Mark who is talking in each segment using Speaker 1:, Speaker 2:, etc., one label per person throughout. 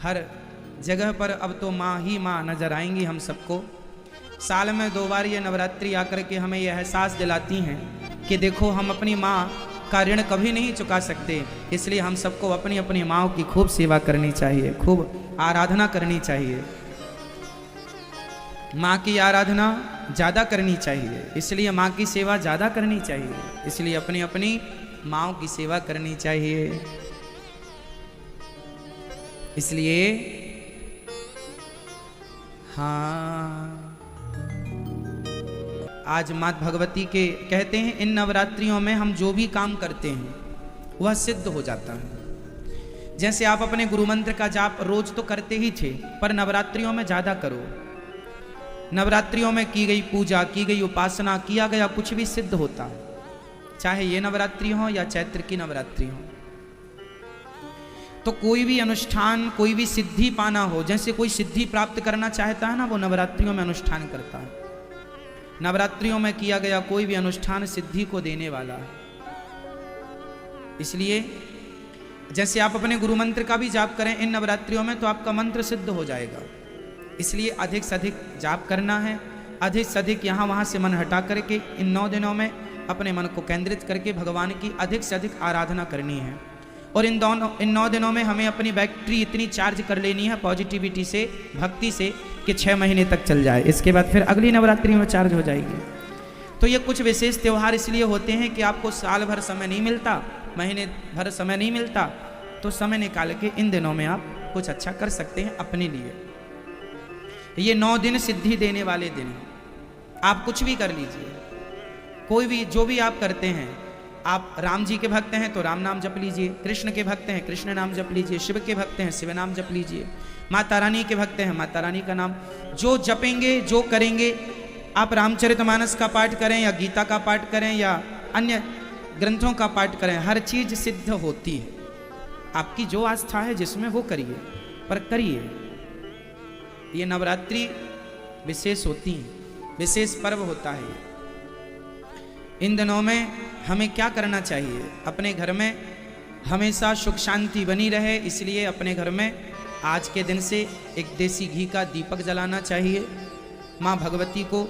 Speaker 1: हर जगह पर अब तो माँ ही माँ नजर आएंगी हम सबको। साल में 2 बार ये नवरात्रि आकर के हमें यह एहसास दिलाती हैं कि देखो हम अपनी माँ का ऋण कभी नहीं चुका सकते, इसलिए हम सबको अपनी अपनी माँ की खूब सेवा करनी चाहिए, खूब आराधना करनी चाहिए। माँ की आराधना ज़्यादा करनी चाहिए, इसलिए माँ की सेवा ज़्यादा करनी चाहिए, इसलिए अपनी अपनी माँओं की सेवा करनी चाहिए। इसलिए हाँ, आज माँ भगवती के कहते हैं इन नवरात्रियों में हम जो भी काम करते हैं वह सिद्ध हो जाता है। जैसे आप अपने गुरु मंत्र का जाप रोज तो करते ही थे, पर नवरात्रियों में ज्यादा करो। नवरात्रियों में की गई पूजा, की गई उपासना, किया गया कुछ भी सिद्ध होता है, चाहे ये नवरात्रि हो या चैत्र की नवरात्रि हो। तो कोई भी अनुष्ठान, कोई भी सिद्धि पाना हो, जैसे कोई सिद्धि प्राप्त करना चाहता है ना, वो नवरात्रियों में अनुष्ठान करता है। नवरात्रियों में किया गया कोई भी अनुष्ठान सिद्धि को देने वाला है। इसलिए जैसे आप अपने गुरु मंत्र का भी जाप करें इन नवरात्रियों में तो आपका मंत्र सिद्ध हो जाएगा। इसलिए अधिक से अधिक जाप करना है, अधिक से अधिक यहाँ वहाँ से मन हटा करके इन 9 दिनों में अपने मन को केंद्रित करके भगवान की अधिक से अधिक आराधना करनी है। और इन 9 दिनों में हमें अपनी बैटरी इतनी चार्ज कर लेनी है पॉजिटिविटी से, भक्ति से, कि 6 महीने तक चल जाए। इसके बाद फिर अगली नवरात्रि में चार्ज हो जाएगी। तो ये कुछ विशेष त्यौहार इसलिए होते हैं कि आपको साल भर समय नहीं मिलता, महीने भर समय नहीं मिलता, तो समय निकाल के इन दिनों में आप कुछ अच्छा कर सकते हैं अपने लिए। ये 9 दिन सिद्धि देने वाले दिन हैं। आप कुछ भी कर लीजिए, कोई भी जो भी आप करते हैं। आप राम जी के भक्त हैं तो राम नाम जप लीजिए, कृष्ण के भक्त हैं कृष्ण नाम जप लीजिए, शिव के भक्त हैं शिव नाम जप लीजिए, माता रानी के भक्त हैं माता रानी का नाम जो जपेंगे, जो करेंगे। आप रामचरितमानस का पाठ करें या गीता का पाठ करें या अन्य ग्रंथों का पाठ करें, हर चीज सिद्ध होती है। आपकी जो आस्था है जिसमें वो करिए, पर करिए। ये नवरात्रि विशेष होती है, विशेष पर्व होता है। इन दिनों में हमें क्या करना चाहिए? अपने घर में हमेशा सुख शांति बनी रहे, इसलिए अपने घर में आज के दिन से एक देसी घी का दीपक जलाना चाहिए। माँ भगवती को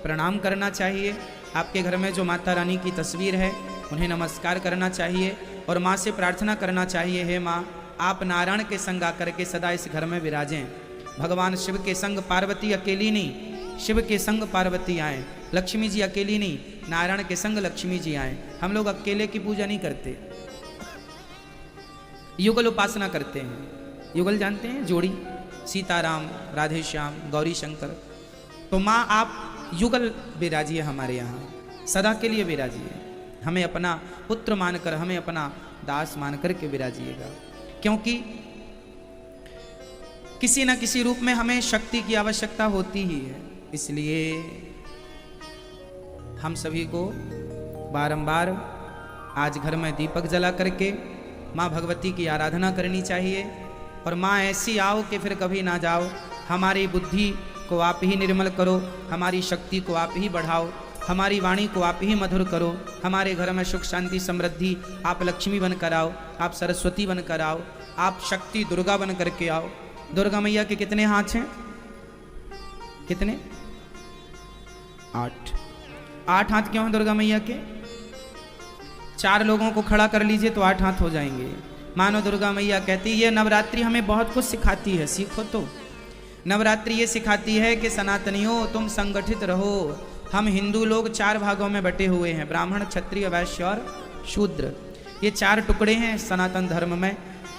Speaker 1: प्रणाम करना चाहिए। आपके घर में जो माता रानी की तस्वीर है उन्हें नमस्कार करना चाहिए और माँ से प्रार्थना करना चाहिए, हे माँ आप नारायण के संग आकर के सदा इस घर में विराजें। भगवान शिव के संग पार्वती अकेली नहीं, शिव के संग पार्वती आए। लक्ष्मी जी अकेली नहीं, नारायण के संग लक्ष्मी जी आए। हम लोग अकेले की पूजा नहीं करते, युगल उपासना करते हैं। युगल जानते हैं? जोड़ी, सीताराम, राधे श्याम, गौरी शंकर। तो माँ आप युगल विराजिए हमारे यहाँ, सदा के लिए विराजिए। हमें अपना पुत्र मानकर, हमें अपना दास मानकर के विराजिएगा, क्योंकि किसी न किसी रूप में हमें शक्ति की आवश्यकता होती ही है। इसलिए हम सभी को बारंबार आज घर में दीपक जला करके माँ भगवती की आराधना करनी चाहिए। और माँ ऐसी आओ कि फिर कभी ना जाओ। हमारी बुद्धि को आप ही निर्मल करो, हमारी शक्ति को आप ही बढ़ाओ, हमारी वाणी को आप ही मधुर करो। हमारे घर में सुख शांति समृद्धि आप लक्ष्मी बन कर आओ, आप सरस्वती बन कर आओ, आप शक्ति दुर्गा बन करके आओ। दुर्गा मैया के कितने हाथ हैं? कितने? 8। 8 हाथ क्यों हैं दुर्गा मैया के? 4 लोगों को खड़ा कर लीजिए तो 8 हाथ हो जाएंगे। मानो दुर्गा मैया कहती है ये नवरात्रि हमें बहुत कुछ सिखाती है, सीखो तो। नवरात्रि ये सिखाती है कि सनातनियों तुम संगठित रहो। हम हिंदू लोग 4 भागों में बटे हुए हैं, ब्राह्मण, क्षत्रिय, वैश्य और शूद्र। ये 4 टुकड़े हैं सनातन धर्म में,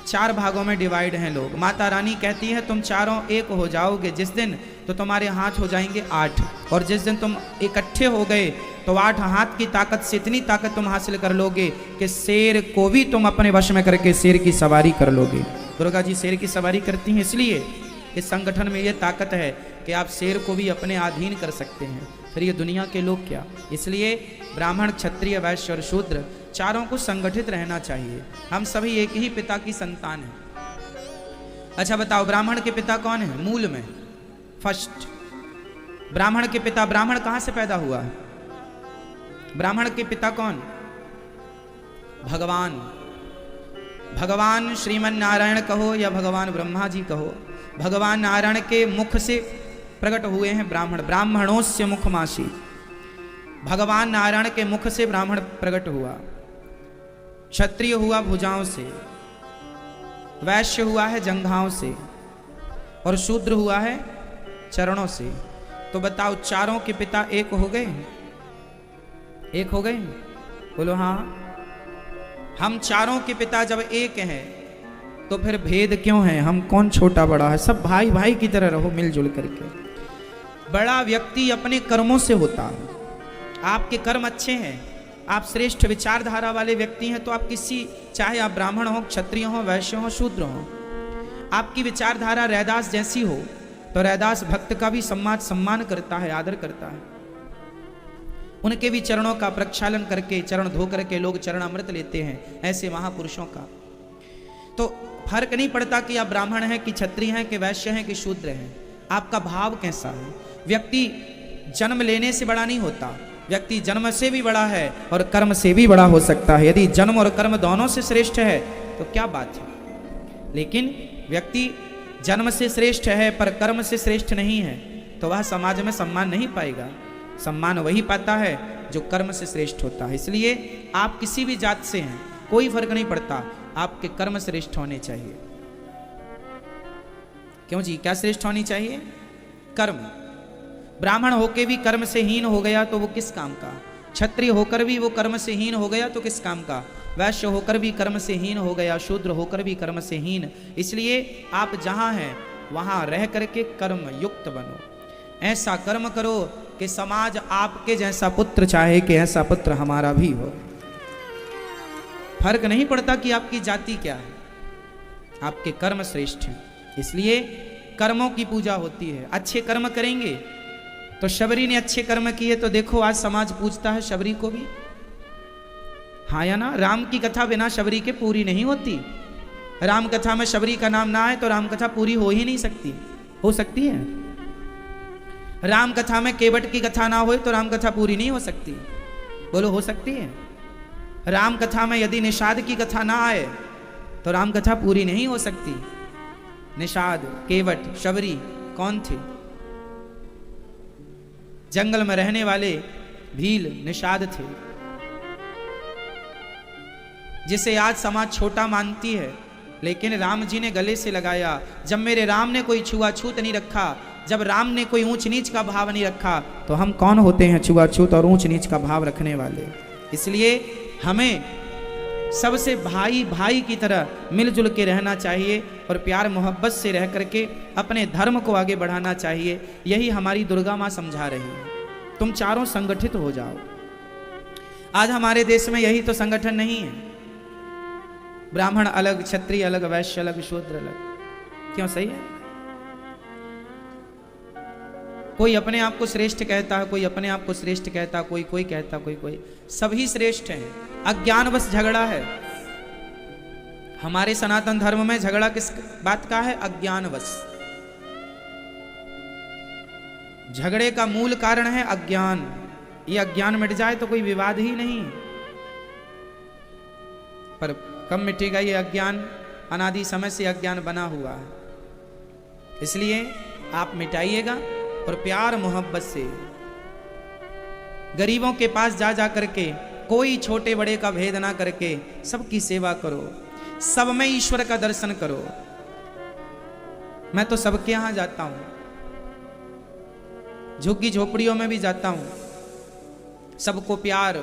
Speaker 1: 4 भागों में डिवाइड हैं लोग। माता रानी कहती है तुम चारों एक हो जाओगे जिस दिन, तो तुम्हारे हाथ हो जाएंगे 8, और जिस दिन तुम इकट्ठे हो गए तो 8 हाथ की ताकत से इतनी ताकत तुम हासिल कर लोगे कि शेर को भी तुम अपने वश में करके शेर की सवारी कर लोगे। दुर्गा जी शेर की सवारी करती हैं, इसलिए इस संगठन में ये ताकत है कि आप शेर को भी अपने अधीन कर सकते हैं। फिर ये दुनिया के लोग क्या। इसलिए ब्राह्मण, क्षत्रिय, वैश्य और शूद्र चारों को संगठित रहना चाहिए। हम सभी एक ही पिता की संतान हैं। अच्छा बताओ, ब्राह्मण के पिता कौन है? मूल में फर्स्ट ब्राह्मण के पिता, ब्राह्मण कहां से पैदा हुआ? ब्राह्मण के पिता कौन? भगवान। भगवान श्रीमन नारायण कहो या भगवान ब्रह्मा जी कहो, भगवान नारायण के मुख से प्रकट हुए हैं ब्राह्मण। ब्राह्मणोस्य मुखमासी, भगवान नारायण के मुख से ब्राह्मण प्रकट हुआ। क्षत्रिय हुआ भुजाओं से, वैश्य हुआ है जंघाओं से, और शूद्र हुआ है चरणों से। तो बताओ, चारों के पिता एक हो गए? एक हो गए? बोलो हाँ। हम चारों के पिता जब एक हैं तो फिर भेद क्यों है? हम कौन छोटा बड़ा है? सब भाई भाई की तरह रहो मिलजुल करके। बड़ा व्यक्ति अपने कर्मों से होता है। आपके कर्म अच्छे हैं, आप श्रेष्ठ विचारधारा वाले व्यक्ति हैं, तो आप किसी, चाहे आप ब्राह्मण हो, क्षत्रिय हो, वैश्य हो, शूद्र हो, आपकी विचारधारा रैदास जैसी हो तो रैदास भक्त का भी सम्मान करता है, आदर करता है। उनके भी चरणों का प्रक्षालन करके, चरण धो करके लोग चरण अमृत लेते हैं, ऐसे महापुरुषों का। तो फर्क नहीं पड़ता कि आप ब्राह्मण हैं कि क्षत्रिय हैं कि वैश्य हैं कि शूद्र हैं, आपका भाव कैसा है। व्यक्ति जन्म लेने से बड़ा नहीं होता, व्यक्ति जन्म से भी बड़ा है और कर्म से भी बड़ा हो सकता है। यदि जन्म और कर्म दोनों से श्रेष्ठ है तो क्या बात है। लेकिन व्यक्ति जन्म से श्रेष्ठ है पर कर्म से श्रेष्ठ नहीं है तो वह समाज में सम्मान नहीं पाएगा। सम्मान वही पाता है जो कर्म से श्रेष्ठ होता है। इसलिए आप किसी भी जात से हैं, कोई फर्क नहीं पड़ता, आपके कर्म श्रेष्ठ होने चाहिए। क्यों जी, क्या श्रेष्ठ होनी चाहिए? कर्म। ब्राह्मण होकर भी कर्म से हीन हो गया तो वो किस काम का? क्षत्रिय होकर भी वो कर्म से हीन हो गया तो किस काम का? वैश्य होकर भी कर्म से हीन हो गया, शूद्र होकर भी कर्म से हीन। इसलिए आप जहां हैं वहां रह करके कर्म युक्त बनो। ऐसा कर्म करो कि समाज आपके जैसा पुत्र चाहे कि ऐसा पुत्र हमारा भी हो। फर्क नहीं पड़ता कि आपकी जाति क्या है, आपके कर्म श्रेष्ठ हैं। इसलिए कर्मों की पूजा होती है। अच्छे कर्म करेंगे तो शबरी ने अच्छे कर्म किए तो देखो आज समाज पूजता है शबरी को भी, हाँ या ना। राम की कथा बिना शबरी के पूरी नहीं होती। राम कथा में शबरी का नाम ना आए तो राम कथा पूरी हो ही नहीं सकती। हो सकती है? राम कथा में केवट की कथा ना हो तो राम कथा पूरी नहीं हो सकती। बोलो हो सकती है? राम कथा में यदि निषाद की कथा ना आए तो राम कथा पूरी नहीं हो सकती। निषाद, केवट, शबरी कौन थे? जंगल में रहने वाले भील निषाद थे, जिसे आज समाज छोटा मानती है। लेकिन राम जी ने गले से लगाया। जब मेरे राम ने कोई छुआछूत नहीं रखा, जब राम ने कोई ऊंच नीच का भाव नहीं रखा, तो हम कौन होते हैं छुआछूत और ऊंच नीच का भाव रखने वाले। इसलिए हमें सबसे भाई भाई की तरह मिलजुल के रहना चाहिए और प्यार मोहब्बत से रह करके अपने धर्म को आगे बढ़ाना चाहिए। यही हमारी दुर्गा माँ समझा रही है। तुम चारों संगठित हो जाओ। आज हमारे देश में यही तो संगठन नहीं है। ब्राह्मण अलग, क्षत्रिय अलग, वैश्य अलग, शूद्र अलग। क्यों? सही है? कोई अपने आप को श्रेष्ठ कहता है, कोई अपने आप को श्रेष्ठ कहता, कोई कोई कहता, कोई। सभी श्रेष्ठ हैं। अज्ञान बस झगड़ा है। हमारे सनातन धर्म में झगड़ा किस बात का है? अज्ञान बस। झगड़े का मूल कारण है अज्ञान। ये अज्ञान मिट जाए तो कोई विवाद ही नहीं। पर कब मिटेगा ये अज्ञान? अनादि समय से अज्ञान बना हुआ है। इसलिए आप मिटाइएगा और प्यार मोहब्बत से गरीबों के पास जा जा करके कोई छोटे बड़े का भेद ना करके सबकी सेवा करो, सब में ईश्वर का दर्शन करो। मैं तो सबके यहां जाता हूं, झुग्गी झोपड़ियों में भी जाता हूं। सबको प्यार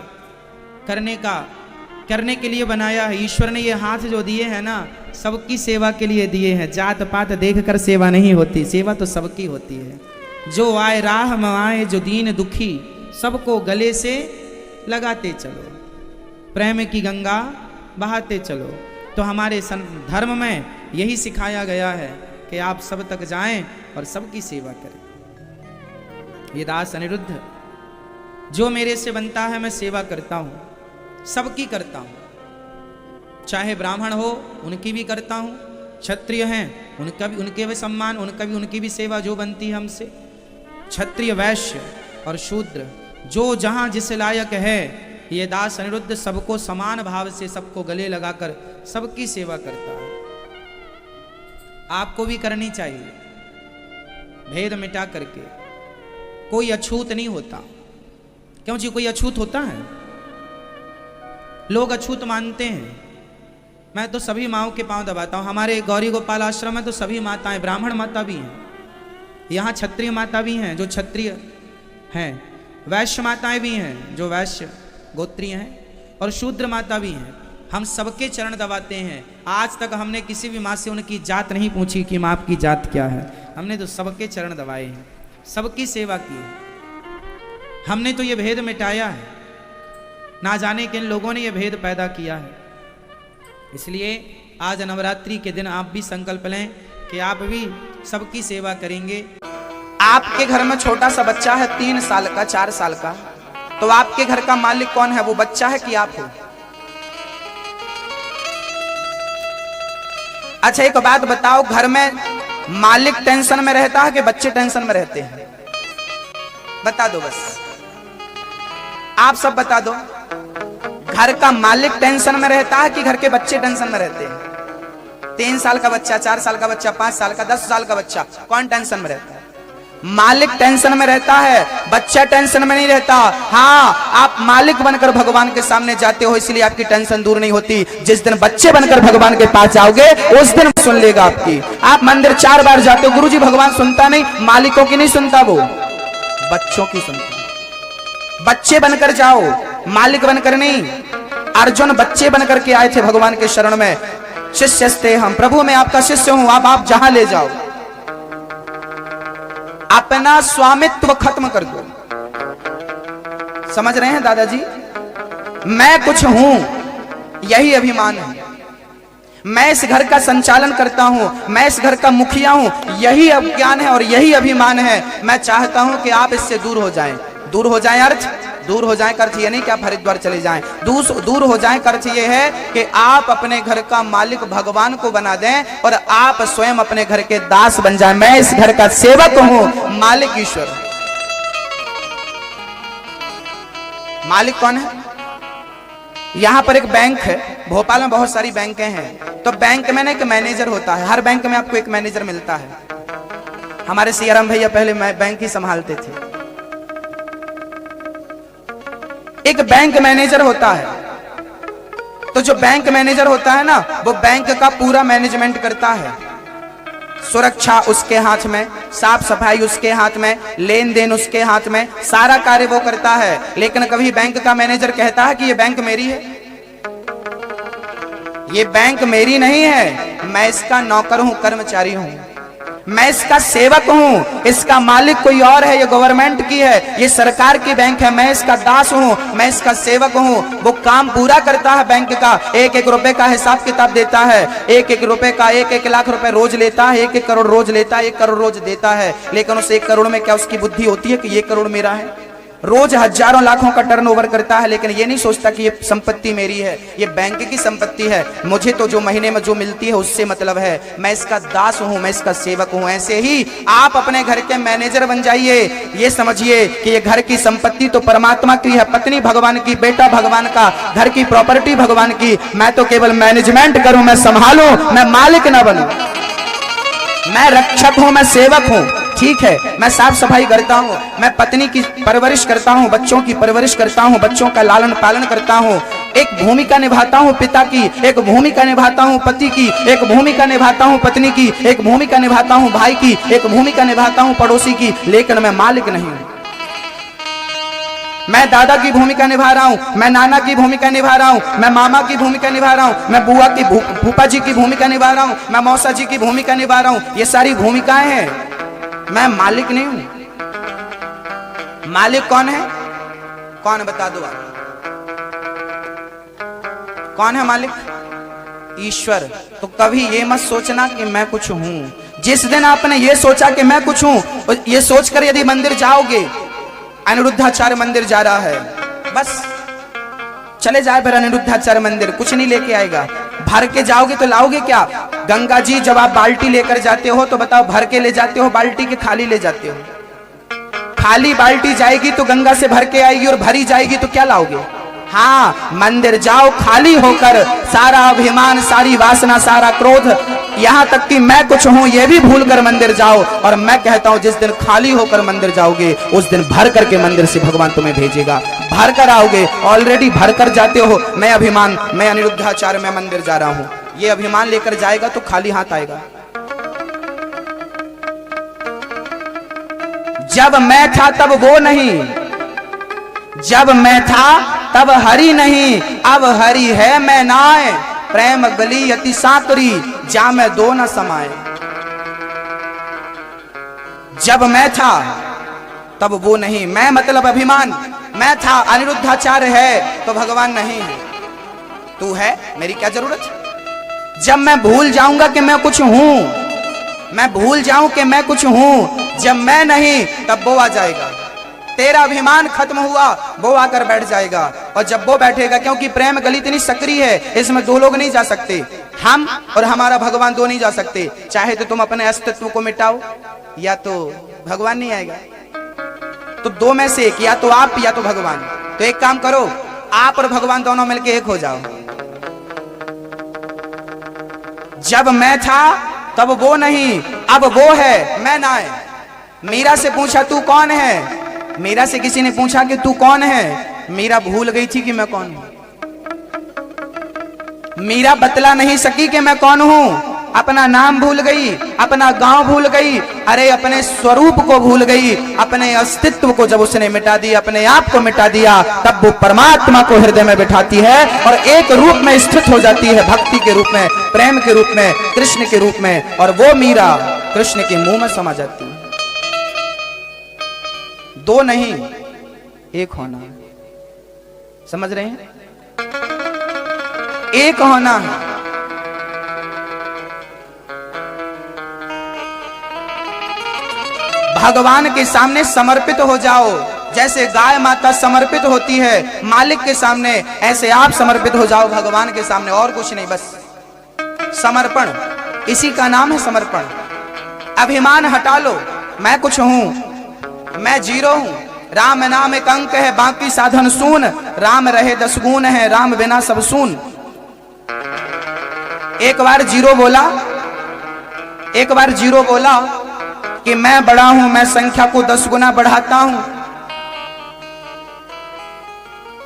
Speaker 1: करने के लिए बनाया है। ईश्वर ने ये हाथ जो दिए हैं ना, सबकी सेवा के लिए दिए हैं। जात पात देखकर सेवा नहीं होती, सेवा तो सबकी होती है। जो आए राह में आए, जो दीन दुखी, सबको गले से लगाते चलो, प्रेम की गंगा बहाते चलो। तो हमारे धर्म में यही सिखाया गया है कि आप सब तक जाएं और सबकी सेवा करें। ये दास अनिरुद्ध, जो मेरे से बनता है मैं सेवा करता हूं, सबकी करता हूं। चाहे ब्राह्मण हो उनकी भी करता हूं, क्षत्रिय हैं उनका भी, उनके भी सम्मान, उनकी भी सेवा जो बनती है हमसे। क्षत्रिय, वैश्य और शूद्र जो जहां जिस लायक है ये दास अनिरुद्ध सबको समान भाव से, सबको गले लगाकर सबकी सेवा करता है। आपको भी करनी चाहिए, भेद मिटा करके। कोई अछूत नहीं होता। क्यों जी? कोई अछूत होता है? लोग अछूत मानते हैं। मैं तो सभी माओं के पांव दबाता हूं। हमारे गौरी गोपाल आश्रम में तो सभी माताएं, ब्राह्मण माता भी हैं, यहाँ क्षत्रिय माता भी हैं जो क्षत्रिय हैं, वैश्य माताएं भी हैं जो वैश्य गोत्रीय हैं, और शूद्र माता भी हैं। हम सबके चरण दबाते हैं। आज तक हमने किसी भी माँ से उनकी जात नहीं पूछी कि माँ आपकी जात क्या है। हमने तो सबके चरण दबाए हैं, सबकी सेवा की है। हमने तो ये भेद मिटाया है। ना जाने किन लोगों ने ये भेद पैदा किया है। इसलिए आज नवरात्रि के दिन आप भी संकल्प लें कि आप भी सबकी सेवा करेंगे।
Speaker 2: आपके घर में छोटा सा बच्चा है, 3 साल का, 4 साल का, तो आपके घर का मालिक कौन है? वो बच्चा है कि आप हो? अच्छा एक बात बताओ, घर में मालिक टेंशन में रहता है कि बच्चे टेंशन में रहते हैं? बता दो, बस आप सब बता दो। घर का मालिक टेंशन में रहता है कि घर के बच्चे टेंशन में रहते हैं? 3 साल का बच्चा, 4 साल का बच्चा, 5 साल का, 10 साल का बच्चा, कौन टेंशन में रहता है? मालिक टेंशन में रहता है, बच्चा टेंशन में नहीं रहता। हाँ, आप मालिक बनकर भगवान के सामने जाते हो, इसलिए आपकी टेंशन दूर नहीं होती। जिस दिन बच्चे बनकर भगवान के पास जाओगे उस दिन सुन लेगा आपकी। आप मंदिर 4 बार जाते हो, गुरुजी भगवान सुनता नहीं, मालिकों की नहीं सुनता, वो बच्चों की सुनता। बच्चे बनकर जाओ, मालिक बनकर नहीं। अर्जुन बच्चे बनकर के आए थे भगवान के शरण में। शिष्यस्ते हम, प्रभु मैं आपका शिष्य हूं, आप जहां ले जाओ। अपना स्वामित्व खत्म कर दो। समझ रहे हैं दादाजी? मैं कुछ हूं, यही अभिमान है। मैं इस घर का संचालन करता हूं, मैं इस घर का मुखिया हूं, यही अज्ञान है और यही अभिमान है। मैं चाहता हूं कि आप इससे दूर हो जाएं। दूर हो जाएं अर्थ, दूर हो जाएं का अर्थ ये नहीं कि आप हरिद्वार चले जाएं। दूर हो जाएं का अर्थ ये है कि आप अपने घर का मालिक भगवान को बना दें और आप स्वयं अपने घर के दास बन जाएं। मैं इस घर का सेवक हूं, मालिक ईश्वर। मालिक कौन है? यहां पर एक बैंक है, भोपाल में बहुत सारी बैंकें हैं, तो बैंक में ना एक मैनेजर होता है। हर बैंक में आपको एक मैनेजर मिलता है। हमारे सियाराम भैया पहले बैंक ही संभालते थे। एक बैंक मैनेजर होता है, तो जो बैंक मैनेजर होता है ना, वो बैंक का पूरा मैनेजमेंट करता है। सुरक्षा उसके हाथ में, साफ सफाई उसके हाथ में, लेन देन उसके हाथ में, सारा कार्य वो करता है। लेकिन कभी बैंक का मैनेजर कहता है कि ये बैंक मेरी है? ये बैंक मेरी नहीं है, मैं इसका नौकर हूं, कर्मचारी हूं, मैं इसका सेवक हूं। इसका मालिक कोई और है, ये गवर्नमेंट की है, ये सरकार की बैंक है। मैं इसका दास हूं, मैं इसका सेवक हूं। वो काम पूरा करता है बैंक का, 1-1 रुपए का हिसाब किताब देता है, 1-1 रुपए का 1-1 लाख रुपए रोज लेता है, 1-1 करोड़ रोज लेता है, 1 करोड़ रोज देता है। लेकिन उस 1 करोड़ में क्या उसकी बुद्धि होती है कि ये करोड़ मेरा है? रोज हजारों लाखों का टर्नओवर करता है, लेकिन ये नहीं सोचता कि ये संपत्ति मेरी है, ये बैंक की संपत्ति है। मुझे तो जो महीने में जो मिलती है उससे मतलब है, मैं इसका दास हूं, मैं इसका सेवक हूं। ऐसे ही आप अपने घर के मैनेजर बन जाइए। ये समझिए कि ये घर की संपत्ति तो परमात्मा की है, पत्नी भगवान की, बेटा भगवान का, घर की प्रॉपर्टी भगवान की। मैं तो केवल मैनेजमेंट करूं, मैं संभालूं, मैं मालिक ना बनूं। मैं रक्षक हूं, मैं सेवक हूं। ठीक है, मैं साफ सफाई करता हूँ, मैं पत्नी की परवरिश करता हूँ, बच्चों की परवरिश करता हूँ, बच्चों का लालन पालन करता हूँ, एक भूमिका निभाता हूँ पिता की, एक भूमिका निभाता हूँ पति की, एक भूमिका निभाता हूँ पत्नी की, एक भूमिका निभाता हूँ भाई की, एक भूमिका निभाता हूँ पड़ोसी की। लेकिन मैं मालिक नहीं हूँ। मैं दादा की भूमिका निभा रहा हूँ, मैं नाना की भूमिका निभा रहा हूँ, मैं मामा की भूमिका निभा रहा हूँ, मैं बुआ की फूफा जी की भूमिका निभा रहा हूँ, मैं मौसा जी की भूमिका निभा रहा हूँ। ये सारी भूमिकाएं हैं, मैं मालिक नहीं हूं। मालिक कौन है? कौन बता दो आप? कौन है मालिक? ईश्वर। तो कभी ये मत सोचना कि मैं कुछ हूं। जिस दिन आपने ये सोचा कि मैं कुछ हूं, ये सोचकर यदि मंदिर जाओगे, अनिरुद्धाचार्य मंदिर जा रहा है, बस चले जाए फिर अनिरुद्धाचार्य मंदिर, कुछ नहीं लेके आएगा। भर के जाओगे तो लाओगे क्या? गंगा जी जब आप बाल्टी लेकर जाते हो तो बताओ, भर के ले जाते हो बाल्टी के खाली ले जाते हो? खाली बाल्टी जाएगी तो गंगा से भर के आएगी, और भरी जाएगी तो क्या लाओगे? हाँ, मंदिर जाओ खाली होकर, सारा अभिमान, सारी वासना, सारा क्रोध, यहाँ तक कि मैं कुछ हूं ये भी भूल कर मंदिर जाओ। और मैं कहता हूं जिस दिन खाली होकर मंदिर जाओगे उस दिन भर करके मंदिर से भगवान तुम्हें भेजेगा। भर कर आओगे, ऑलरेडी भर कर जाते हो। मैं अभिमान, मैं अनिरुद्धाचार्य, मैं मंदिर जा रहा हूं, ये अभिमान लेकर जाएगा तो खाली हाथ आएगा। जब मैं था तब वो नहीं, जब मैं था तब हरि नहीं, अब हरि है मैं नाय, प्रेम गली अति सातुरी, जा मैं दो न समाए। जब मैं था तब वो नहीं, मैं मतलब अभिमान, मैं था, अनिरुद्धाचार्य है तो भगवान नहीं है, तू है, मेरी क्या जरूरत है। जब मैं भूल जाऊंगा कि मैं कुछ हूं, मैं भूल जाऊं कि मैं कुछ हूं, जब मैं नहीं तब वो आ जाएगा। तेरा अभिमान खत्म हुआ, वो आकर बैठ जाएगा। और जब वो बैठेगा, क्योंकि प्रेम गली इतनी सक्रिय है, इसमें दो लोग नहीं जा सकते, हम और हमारा भगवान दो नहीं जा सकते। चाहे तो तुम अपने अस्तित्व को मिटाओ या तो भगवान नहीं आएगा। तो दो में से एक, या तो आप या तो भगवान। तो एक काम करो, आप और भगवान दोनों मिलके एक हो जाओ। जब मैं था तब वो नहीं, अब वो है मैं ना है। मीरा से पूछा तू कौन है, मीरा से किसी ने पूछा कि तू कौन है, मीरा भूल गई थी कि मैं कौन हूं। मीरा बतला नहीं सकी कि मैं कौन हूं, अपना नाम भूल गई, अपना गांव भूल गई, अरे अपने स्वरूप को भूल गई। अपने अस्तित्व को जब उसने मिटा दिया, अपने आप को मिटा दिया, तब वो परमात्मा को हृदय में बिठाती है और एक रूप में स्थित हो जाती है, भक्ति के रूप में, प्रेम के रूप में, कृष्ण के रूप में। और वो मीरा कृष्ण के मुंह में समा जाती है। दो नहीं, एक होना, समझ रहे हैं? एक होना है। भगवान के सामने समर्पित हो जाओ, जैसे गाय माता समर्पित होती है मालिक के सामने, ऐसे आप समर्पित हो जाओ भगवान के सामने। और कुछ नहीं, बस समर्पण, इसी का नाम है समर्पण। अभिमान हटा लो, मैं कुछ हूं, मैं जीरो हूं। राम नाम एक अंक है, बाकी साधन सून, राम रहे 10 गुण है, राम बिना सब सून। एक बार जीरो बोला, एक बार जीरो बोला कि मैं बड़ा हूं, मैं संख्या को 10 गुना बढ़ाता हूं।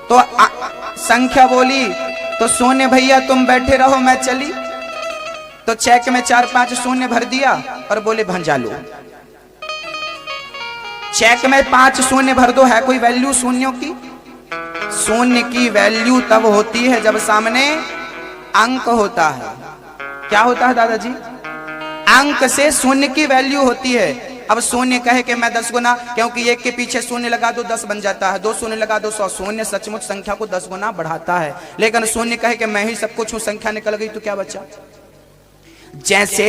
Speaker 2: तो संख्या बोली तो शून्य भैया तुम बैठे रहो मैं चली। तो चेक में 4-5 शून्य भर दिया और बोले भंजा लो। चेक में 5 शून्य भर दो, है कोई वैल्यू शून्यों की? शून्य की वैल्यू तब होती है जब सामने अंक होता है। क्या होता है दादाजी? अंक से शून्य की वैल्यू होती है। अब शून्य कहे कि मैं 10 गुना, क्योंकि एक के पीछे शून्य लगा दो 10 बन जाता है, 2 शून्य लगा दो 100। शून्य सचमुच संख्या को 10 गुना बढ़ाता है। लेकिन शून्य कहे कि मैं ही सब कुछ हूं, संख्या निकल गई तो क्या बचा? जैसे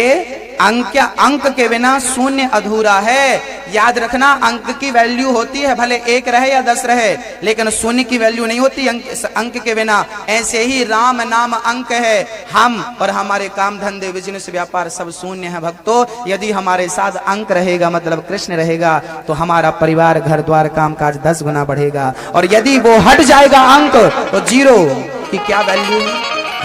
Speaker 2: अंक के बिना शून्य अधूरा है। याद रखना, अंक की वैल्यू होती है, भले 1 रहे या 10 रहे, लेकिन शून्य की वैल्यू नहीं होती अंक के बिना। ऐसे ही राम नाम अंक है, हम और हमारे काम धंधे बिजनेस व्यापार सब शून्य है भक्तों। यदि हमारे साथ अंक रहेगा, मतलब कृष्ण रहेगा, तो हमारा परिवार, घर द्वार, काम काज 10 गुना बढ़ेगा। और यदि वो हट जाएगा अंक, तो जीरो की क्या वैल्यू है?